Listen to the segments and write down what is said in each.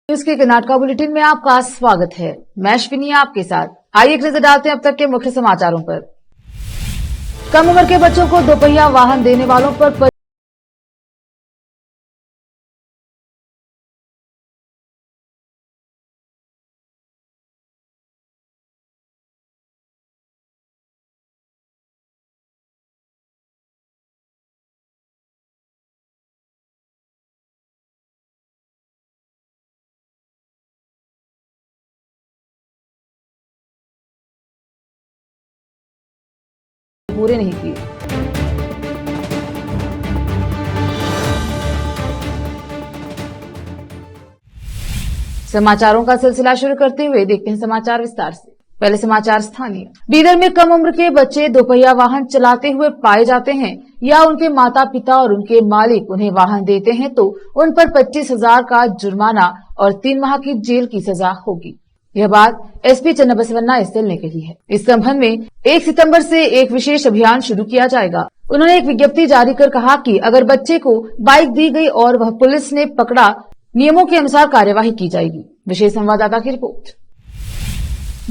News के Karnataka bulletin में आपका स्वागत है। मैं अश्विनी आपके साथ। आइए एक नजर डालते हैं अब तक के मुख्य समाचारों पर। कम उम्र के बच्चों को दोपहिया वाहन देने वालों पर पूरे नहीं किए। समाचारों का सिलसिला शुरू करते हुए देखते हैं समाचार विस्तार से। पहले समाचार स्थानीय। बीदर में कम उम्र के बच्चे दोपहिया वाहन चलाते हुए पाए जाते हैं या उनके माता पिता और उनके मालिक उन्हें वाहन देते हैं तो उन पर 25,000 का जुर्माना और 3 माह की जेल की सजा होगी। यह बात एसपी चन्नाबसवन्ना एसएल ने कही है। इस संबंध में 1 सितंबर से एक विशेष अभियान शुरू किया जाएगा। उन्होंने एक विज्ञप्ति जारी कर कहा कि अगर बच्चे को बाइक दी गई और वह पुलिस ने पकड़ा, नियमों के अनुसार कार्यवाही की जाएगी। विशेष संवाददाता की रिपोर्ट।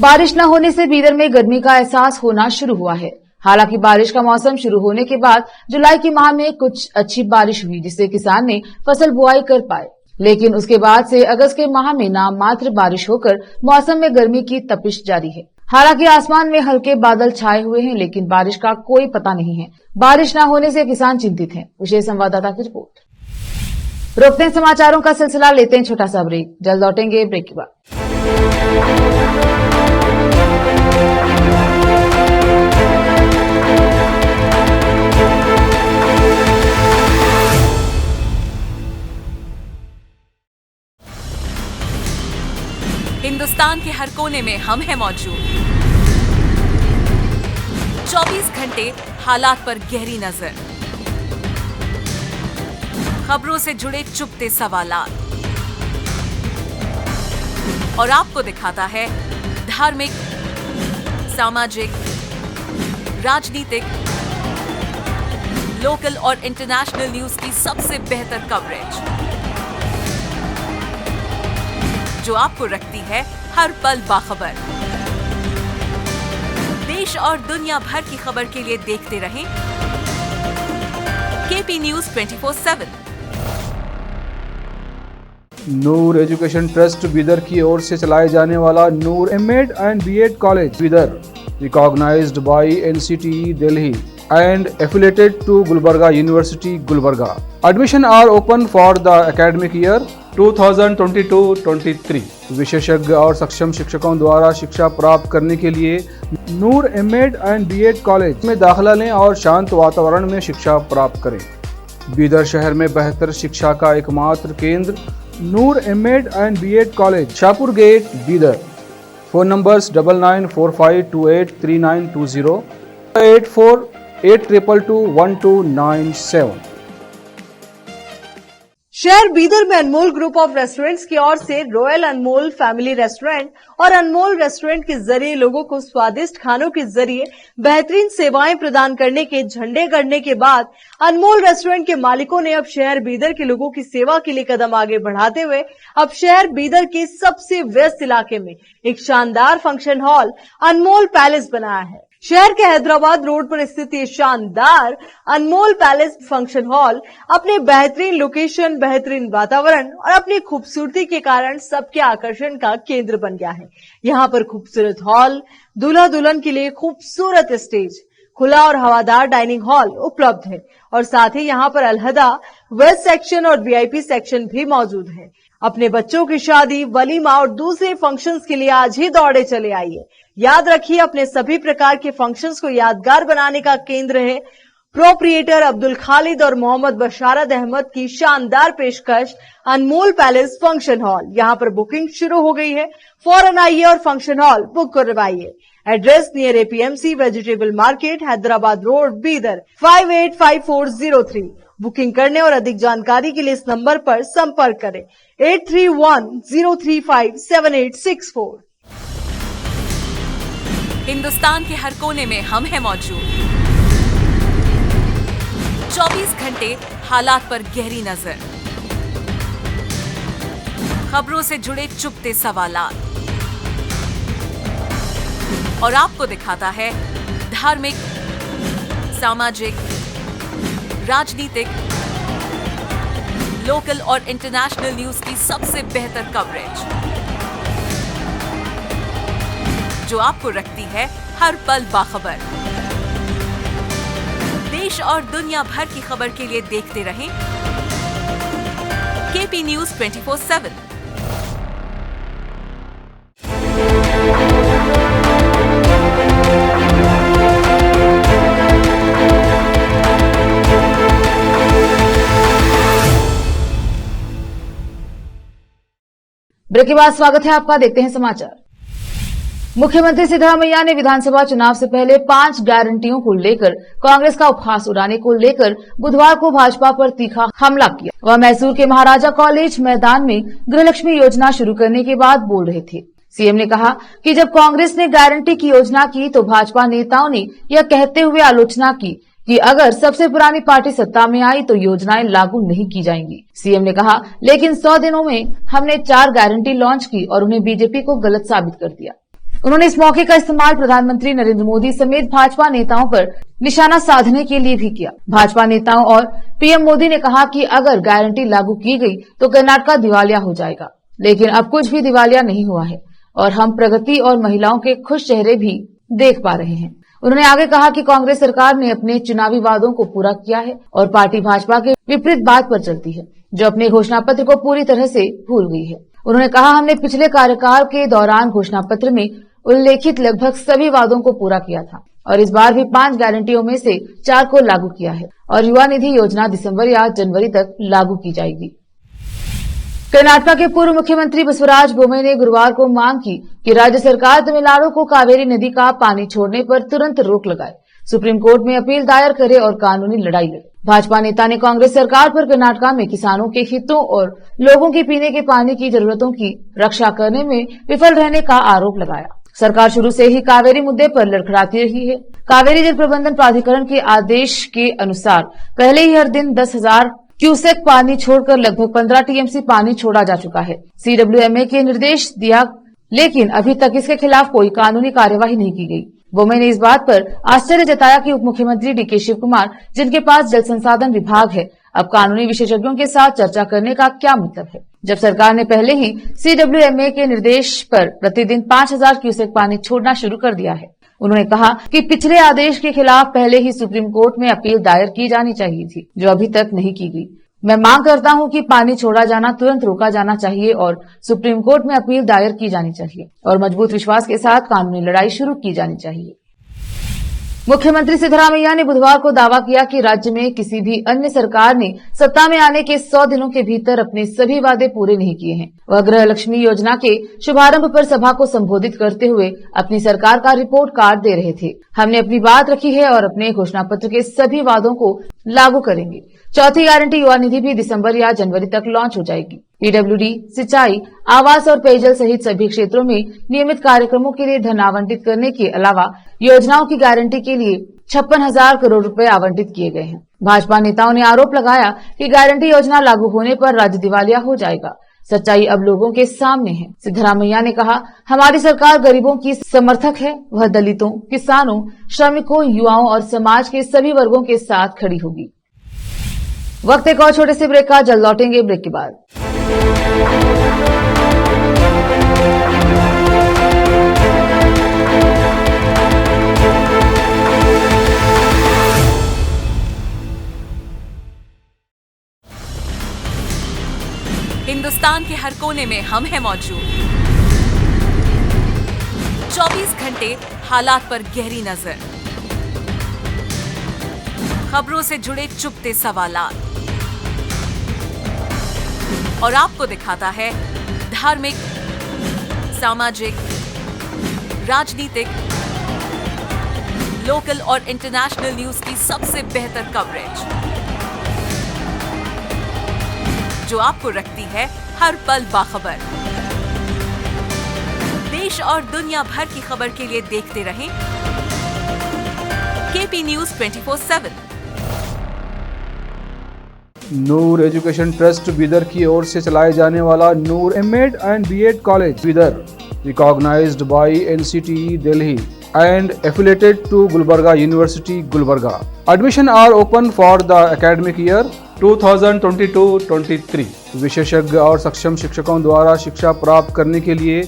बारिश न होने से बीदर में गर्मी का एहसास होना शुरू हुआ है। हालांकि बारिश का मौसम शुरू होने के बाद जुलाई के माह में कुछ अच्छी बारिश हुई, जिससे किसान ने फसल बुआई कर पाए, लेकिन उसके बाद से अगस्त के माह में नाम मात्र बारिश होकर मौसम में गर्मी की तपिश जारी है। हालांकि आसमान में हल्के बादल छाए हुए हैं, लेकिन बारिश का कोई पता नहीं है। बारिश न होने से किसान चिंतित हैं। विशेष संवाददाता की रिपोर्ट। रोकते हैं समाचारों का सिलसिला, लेते हैं छोटा सा ब्रेक। जल्द लौटेंगे ब्रेक के बाद। हिंदुस्तान के हर कोने में हम हैं मौजूद। 24 घंटे हालात पर गहरी नजर, खबरों से जुड़े चुपते सवालात, और आपको दिखाता है धार्मिक, सामाजिक, राजनीतिक, लोकल और इंटरनेशनल न्यूज की सबसे बेहतर कवरेज, जो आपको रखती है हर पल बाखबर। देश और दुनिया भर की खबर के लिए देखते रहें KP news 24/7। Noor education trust Bidar की ओर से चलाए जाने वाला Noor MEd and BEd college Bidar, recognised by NCTE Delhi and affiliated to Gulbarga University, Gulbarga. Admission are open for the academic year 2022-23. विशेषज्ञ और सक्षम शिक्षकों द्वारा शिक्षा प्राप्त करने के लिए नूर एमएड एंड बीएड कॉलेज में दाखिला लें और शांत वातावरण में शिक्षा प्राप्त करें। बीदर शहर में बेहतर शिक्षा का एकमात्र केंद्र Noor MEd and BEd college, Shahpur gate, Bidar. Phone numbers 9945283920, 8482221297। शहर बीदर में अनमोल ग्रुप ऑफ रेस्टोरेंट्स की ओर से रॉयल अनमोल फैमिली रेस्टोरेंट और अनमोल रेस्टोरेंट के जरिए लोगों को स्वादिष्ट खानों के जरिए बेहतरीन सेवाएं प्रदान करने के झंडे गड़ने के बाद अनमोल रेस्टोरेंट के मालिकों ने अब शहर बीदर के लोगों की सेवा के लिए कदम आगे बढ़ाते हुए अब शहर बीदर के सबसे व्यस्त इलाके में एक शानदार फंक्शन हॉल अनमोल पैलेस बनाया है। शहर के हैदराबाद रोड पर स्थित ये शानदार अनमोल पैलेस फंक्शन हॉल अपने बेहतरीन लोकेशन, बेहतरीन वातावरण और अपनी खूबसूरती के कारण सबके आकर्षण का केंद्र बन गया है। यहाँ पर खूबसूरत हॉल, दूल्हा दुल्हन के लिए खूबसूरत स्टेज, खुला और हवादार डाइनिंग हॉल उपलब्ध है और साथ ही यहाँ पर अलहदा वेस्ट सेक्शन और वीआईपी सेक्शन भी मौजूद है। अपने बच्चों की शादी, वलीमा और दूसरे फंक्शंस के लिए आज ही दौड़े चले आइए। याद रखिए, अपने सभी प्रकार के फंक्शंस को यादगार बनाने का केंद्र है प्रोप्रिएटर अब्दुल खालिद और मोहम्मद बशारत अहमद की शानदार पेशकश अनमोल पैलेस फंक्शन हॉल। यहाँ पर बुकिंग शुरू हो गई है। फौरन आइए और फंक्शन हॉल बुक करवाइए। Address near APMC vegetable market, Hyderabad road, Bidar 585403। Booking करने और अधिक जानकारी के लिए इस नंबर पर संपर्क करें 8310357864। हिंदुस्तान के हर कोने में हम हैं मौजूद। 24 घंटे हालात पर गहरी नजर, खबरों से जुड़े चुपते सवालात और आपको दिखाता है धार्मिक, सामाजिक, राजनीतिक, लोकल और इंटरनेशनल न्यूज की सबसे बेहतर कवरेज जो आपको रखती है हर पल बाखबर। देश और दुनिया भर की खबर के लिए देखते रहें केपी न्यूज 24/7। ब्रेक के बाद स्वागत है आपका। देखते हैं समाचार। मुख्यमंत्री सिद्धरामैया ने विधानसभा चुनाव से पहले 5 गारंटियों को लेकर कांग्रेस का उपहास उड़ाने को लेकर बुधवार को भाजपा पर तीखा हमला किया। वह मैसूर के महाराजा कॉलेज मैदान में गृहलक्ष्मी योजना शुरू करने के बाद बोल रहे थे। सीएम ने कहा कि जब कांग्रेस ने गारंटी की योजना की तो भाजपा नेताओं ने यह कहते हुए आलोचना की कि अगर सबसे पुरानी पार्टी सत्ता में आई तो योजनाएं लागू नहीं की जाएंगी। सीएम ने कहा लेकिन 100 दिनों में हमने 4 गारंटी लॉन्च की और उन्हें बीजेपी को गलत साबित कर दिया। उन्होंने इस मौके का इस्तेमाल प्रधानमंत्री नरेंद्र मोदी समेत भाजपा नेताओं पर निशाना साधने के लिए भी किया। भाजपा नेताओं और पीएम मोदी ने कहा कि अगर गारंटी लागू की गई तो कर्नाटक दिवालिया हो जाएगा, लेकिन अब कुछ भी दिवालिया नहीं हुआ है और हम प्रगति और महिलाओं के खुश चेहरे भी देख पा रहे हैं। उन्होंने आगे कहा कि कांग्रेस सरकार ने अपने चुनावी वादों को पूरा किया है और पार्टी भाजपा के विपरीत बात पर चलती है, जो अपने घोषणा पत्र को पूरी तरह से भूल गई है। उन्होंने कहा हमने पिछले कार्यकाल के दौरान घोषणा पत्र में उल्लेखित लगभग सभी वादों को पूरा किया था और इस बार भी 5 गारंटियों में से 4 को लागू किया है और युवा निधि योजना दिसंबर या जनवरी तक लागू की जाएगी। कर्नाटक के पूर्व मुख्यमंत्री बसवराज बोम्मई ने गुरुवार को मांग की कि राज्य सरकार तमिलनाडु को कावेरी नदी का पानी छोड़ने पर तुरंत रोक लगाए, सुप्रीम कोर्ट में अपील दायर करे और कानूनी लड़ाई लड़े। भाजपा नेता ने कांग्रेस सरकार पर कर्नाटक में किसानों के हितों और लोगों के पीने के पानी की जरूरतों की रक्षा करने में विफल रहने का आरोप लगाया। सरकार शुरू से ही कावेरी मुद्दे पर लड़खड़ाती रही है। कावेरी जल प्रबंधन प्राधिकरण के आदेश के अनुसार पहले ही हर दिन 10,000 क्यूसेक पानी छोड़कर लगभग 15 टीएमसी पानी छोड़ा जा चुका है। सीडब्ल्यूएमए के निर्देश दिया, लेकिन अभी तक इसके खिलाफ कोई कानूनी कार्यवाही नहीं की गई। बोम्मई ने इस बात पर आश्चर्य जताया कि उप मुख्यमंत्री डीके शिव कुमार, जिनके पास जल संसाधन विभाग है, अब कानूनी विशेषज्ञों के साथ चर्चा करने का क्या मतलब है, जब सरकार ने पहले ही सीडब्ल्यूएमए के निर्देश पर प्रतिदिन 5,000 क्यूसेक पानी छोड़ना शुरू कर दिया है। उन्होंने कहा कि पिछले आदेश के खिलाफ पहले ही सुप्रीम कोर्ट में अपील दायर की जानी चाहिए थी, जो अभी तक नहीं की गई। मैं मांग करता हूं कि पानी छोड़ा जाना तुरंत रोका जाना चाहिए और सुप्रीम कोर्ट में अपील दायर की जानी चाहिए और मजबूत विश्वास के साथ कानूनी लड़ाई शुरू की जानी चाहिए। मुख्यमंत्री सिद्धरामैया ने बुधवार को दावा किया कि राज्य में किसी भी अन्य सरकार ने सत्ता में आने के 100 दिनों के भीतर अपने सभी वादे पूरे नहीं किए हैं। वह गृहलक्ष्मी योजना के शुभारंभ पर सभा को संबोधित करते हुए अपनी सरकार का रिपोर्ट कार्ड दे रहे थे। हमने अपनी बात रखी है और अपने घोषणा पत्र के सभी वादों को लागू करेंगे। चौथी गारंटी युवा निधि भी दिसंबर या जनवरी तक लॉन्च हो जाएगी। पीडब्ल्यूडी, सिंचाई, आवास और पेयजल सहित सभी क्षेत्रों में नियमित कार्यक्रमों के लिए धन आवंटित करने के अलावा योजनाओं की गारंटी के लिए 56,000 करोड़ रुपए आवंटित किए गए हैं। भाजपा नेताओं ने आरोप लगाया कि गारंटी योजना लागू होने पर राज्य दिवालिया हो जाएगा। सच्चाई अब लोगों के सामने है। सिद्धरामैया ने कहा, हमारी सरकार गरीबों की समर्थक है। वह दलितों, किसानों, श्रमिकों, युवाओं और समाज के सभी वर्गों के साथ खड़ी होगी। वक्त एक और छोटे से ब्रेक का, जल्द लौटेंगे ब्रेक के बाद। हिंदुस्तान के हर कोने में हम हैं मौजूद। 24 घंटे हालात पर गहरी नजर, खबरों से जुड़े चुपते सवालात और आपको दिखाता है धार्मिक, सामाजिक, राजनीतिक, लोकल और इंटरनेशनल न्यूज की सबसे बेहतर कवरेज जो आपको रखती है हर पल बाखबर। देश और दुनिया भर की खबर के लिए देखते रहें KP news 24/7। Noor education trust Bidar की ओर से चलाए जाने वाला Noor MEd and BEd college Bidar recognized by NCTE Delhi and affiliated to Gulbarga University, Gulbarga. Admission are open for the academic year 2022-23. विशेषज्ञ और सक्षम शिक्षकों द्वारा शिक्षा प्राप्त करने के लिए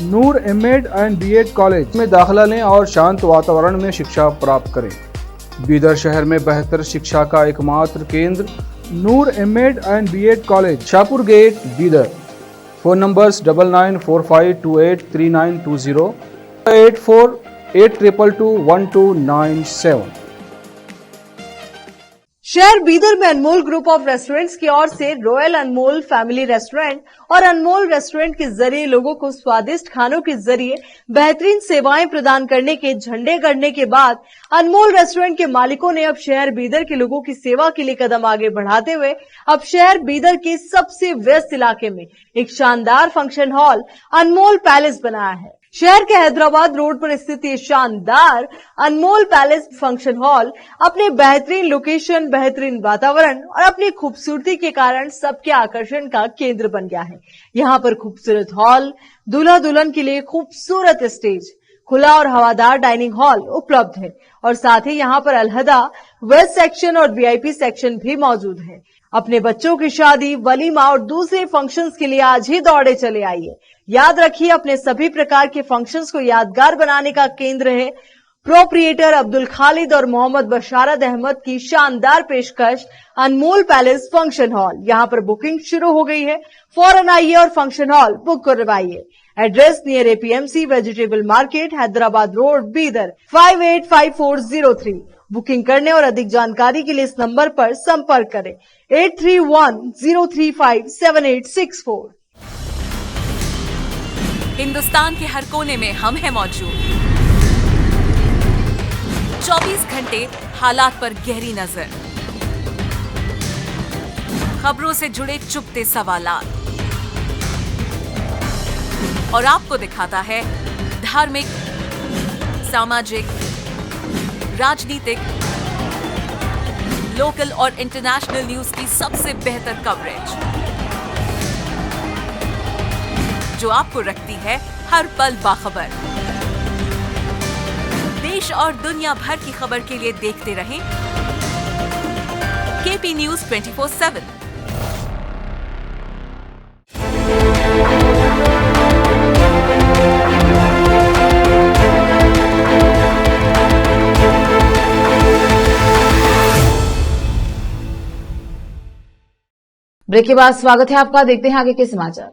नूर एमएड एंड बीएड कॉलेज में दाखिला लें और शांत वातावरण में शिक्षा प्राप्त करें। बीदर शहर में बेहतर शिक्षा का एकमात्र केंद्र Noor MEd and BEd college, Shahpur gate, Bidar. Phone numbers 9945283920, 8482221297। शहर बीदर में अनमोल ग्रुप ऑफ रेस्टोरेंट्स की ओर से रॉयल अनमोल फैमिली रेस्टोरेंट और अनमोल रेस्टोरेंट के जरिए लोगों को स्वादिष्ट खानों के जरिए बेहतरीन सेवाएं प्रदान करने के झंडे गड़ने के बाद अनमोल रेस्टोरेंट के मालिकों ने अब शहर बीदर के लोगों की सेवा के लिए कदम आगे बढ़ाते हुए अब शहर बीदर के सबसे व्यस्त इलाके में एक शानदार फंक्शन हॉल अनमोल पैलेस बनाया है। शहर के हैदराबाद रोड पर स्थित ये शानदार अनमोल पैलेस फंक्शन हॉल अपने बेहतरीन लोकेशन, बेहतरीन वातावरण और अपनी खूबसूरती के कारण सबके आकर्षण का केंद्र बन गया है। यहाँ पर खूबसूरत हॉल, दूल्हा दुल्हन के लिए खूबसूरत स्टेज, खुला और हवादार डाइनिंग हॉल उपलब्ध है और साथ ही यहाँ पर अलहदा वेस्ट सेक्शन और वीआईपी सेक्शन भी मौजूद है। अपने बच्चों की शादी, वलीमा और दूसरे फंक्शंस के लिए आज ही दौड़े चले आइए। याद रखिए, अपने सभी प्रकार के फंक्शंस को यादगार बनाने का केंद्र है प्रोप्रिएटर अब्दुल खालिद और मोहम्मद बशारत अहमद की शानदार पेशकश अनमोल पैलेस फंक्शन हॉल। यहाँ पर बुकिंग शुरू हो गई है, फौरन आइए और फंक्शन हॉल बुक करवाइए। Address near APMC vegetable market, Hyderabad road, Bidar 585403। Booking करने और अधिक जानकारी के लिए इस नंबर पर संपर्क करें 8310357864। हिंदुस्तान के हर कोने में हम हैं मौजूद। 24 घंटे हालात पर गहरी नजर, खबरों से जुड़े चुपते सवालात और आपको दिखाता है धार्मिक, सामाजिक, राजनीतिक, लोकल और इंटरनेशनल न्यूज की सबसे बेहतर कवरेज जो आपको रखती है हर पल बाखबर। देश और दुनिया भर की खबर के लिए देखते रहें केपी न्यूज 24/7। ब्रेक के बाद स्वागत है आपका। देखते हैं आगे के समाचार।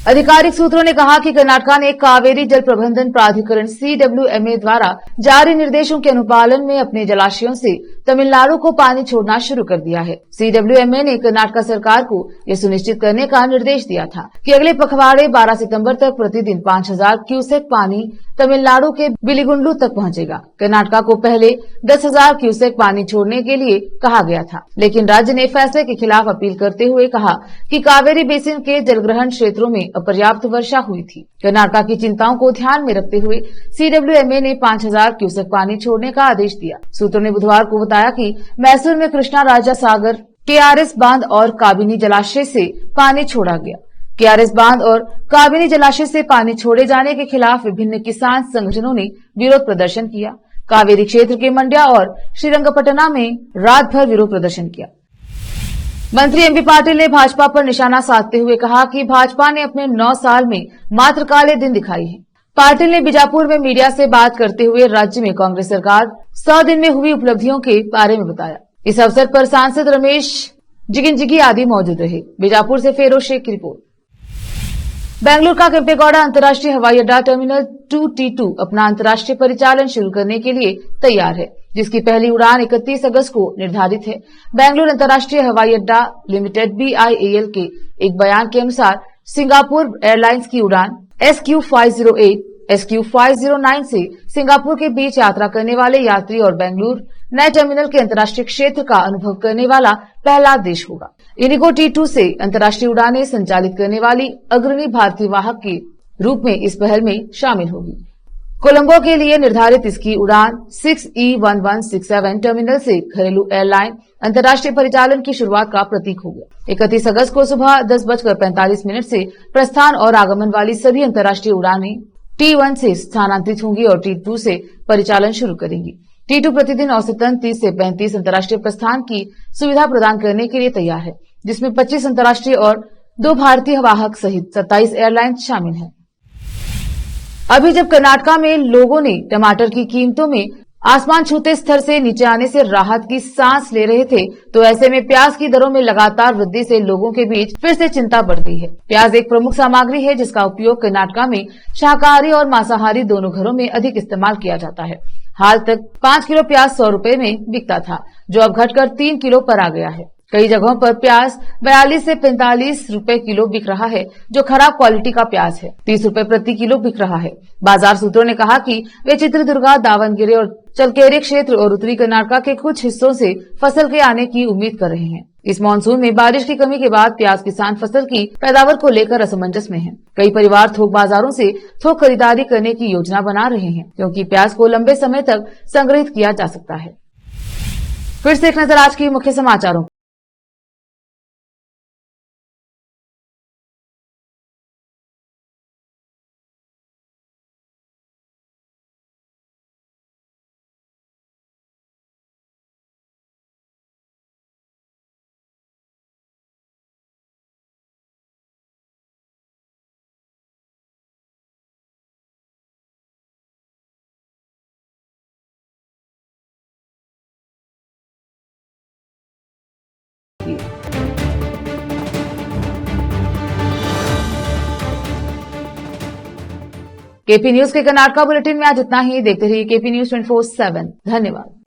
आधिकारिक सूत्रों ने कहा कि कर्नाटक ने कावेरी जल प्रबंधन प्राधिकरण CWMA द्वारा जारी निर्देशों के अनुपालन में अपने जलाशयों से तमिलनाडु को पानी छोड़ना शुरू कर दिया है। CWMA ने कर्नाटक सरकार को यह सुनिश्चित करने का निर्देश दिया था कि अगले पखवाड़े 12 सितंबर तक प्रतिदिन 5000 क्यूसेक पानी तमिलनाडु के बिलिगुंडलू तक पहुंचेगा। कर्नाटक को पहले 10,000 क्यूसेक पानी छोड़ने के लिए कहा गया था, लेकिन राज्य ने फैसले के खिलाफ अपील करते हुए कहा कि कावेरी बेसिन के जलग्रहण क्षेत्रों में अपर्याप्त वर्षा हुई थी। कर्नाटक की चिंताओं को ध्यान में रखते हुए CWMA ने 5000 क्यूसेक पानी छोड़ने का आदेश दिया। सूत्रों ने बुधवार को बताया कि मैसूर में कृष्णा राजा सागर, KRS बांध और काबिनी जलाशय से पानी छोड़ा गया। KRS बांध और काबिनी जलाशय से पानी छोड़े जाने के खिलाफ विभिन्न किसान संगठनों ने विरोध प्रदर्शन किया। कावेरी क्षेत्र के मंड्या और श्रीरंगपटना में रात भर विरोध प्रदर्शन किया। मंत्री MP पाटिल ने भाजपा पर निशाना साधते हुए कहा कि भाजपा ने अपने 9 साल में मात्र काले दिन दिखाए हैं। पाटिल ने बीजापुर में मीडिया से बात करते हुए राज्य में कांग्रेस सरकार 100 दिन में हुई उपलब्धियों के बारे में बताया। इस अवसर पर सांसद रमेश जिगिंजिगी आदि मौजूद रहे। बीजापुर से फेरोज शेख की रिपोर्ट। बेंगलुरु का केम्पेगौड़ा अंतर्राष्ट्रीय हवाई अड्डा टर्मिनल 2T2 अपना अंतर्राष्ट्रीय परिचालन शुरू करने के लिए तैयार है, जिसकी पहली उड़ान 31 अगस्त को निर्धारित है। बेंगलुरु अंतर्राष्ट्रीय हवाई अड्डा लिमिटेड BIAL के एक बयान के अनुसार सिंगापुर एयरलाइंस की उड़ान SQ508, SQ509 से सिंगापुर के बीच यात्रा करने वाले यात्री और बेंगलुरु नए टर्मिनल के अंतर्राष्ट्रीय क्षेत्र का अनुभव करने वाला पहला देश होगा। इंडिगो T2 से अंतर्राष्ट्रीय उड़ानें संचालित करने वाली अग्रणी भारतीय वाहक के रूप में इस पहल में शामिल होगी। कोलंबो के लिए निर्धारित इसकी उड़ान 6E1167 टर्मिनल से घरेलू एयरलाइन अंतर्राष्ट्रीय परिचालन की शुरुआत का प्रतीक हो गया। 31 अगस्त को सुबह 10:45 से प्रस्थान और आगमन वाली सभी अंतर्राष्ट्रीय उड़ानें T1 से स्थानांतरित होंगी और T2 से परिचालन शुरू करेंगी। T2 प्रतिदिन औसतन 30 से 35 अंतर्राष्ट्रीय प्रस्थान की सुविधा प्रदान करने के लिए तैयार है, जिसमें 25 अंतर्राष्ट्रीय और 2 भारतीय वाहक सहित 27 एयरलाइन शामिल हैं। अभी जब कर्नाटका में लोगों ने टमाटर की कीमतों में आसमान छूते स्तर से नीचे आने से राहत की सांस ले रहे थे, तो ऐसे में प्याज की दरों में लगातार वृद्धि से लोगों के बीच फिर से चिंता बढ़ गई है। प्याज एक प्रमुख सामग्री है जिसका उपयोग कर्नाटका में शाकाहारी और मांसाहारी दोनों घरों में अधिक इस्तेमाल किया जाता है। हाल तक 5 किलो प्याज 100 रुपए में बिकता था, जो अब घटकर 3 किलो पर आ गया है। कई जगहों पर प्याज 42 से 45 रुपए किलो बिक रहा है, जो खराब क्वालिटी का प्याज है। 30 रुपए प्रति किलो बिक रहा है। बाजार सूत्रों ने कहा कि वे चित्रदुर्गा, दावणगेरे और चलकेरे क्षेत्र और उत्तरी कर्नाटका के कुछ हिस्सों से फसल के आने की उम्मीद कर रहे हैं। इस मानसून में बारिश की कमी के बाद प्याज किसान फसल की पैदावार को लेकर असमंजस में हैं। कई परिवार थोक बाजारों से थोक खरीदारी करने की योजना बना रहे हैं, क्योंकि प्याज को लंबे समय तक संग्रहित किया जा सकता है। फिर से एक नजर आज की मुख्य समाचारों। केपी न्यूज के कर्नाटका बुलेटिन में आज इतना ही। देखते रहिए केपी न्यूज 24/7। धन्यवाद।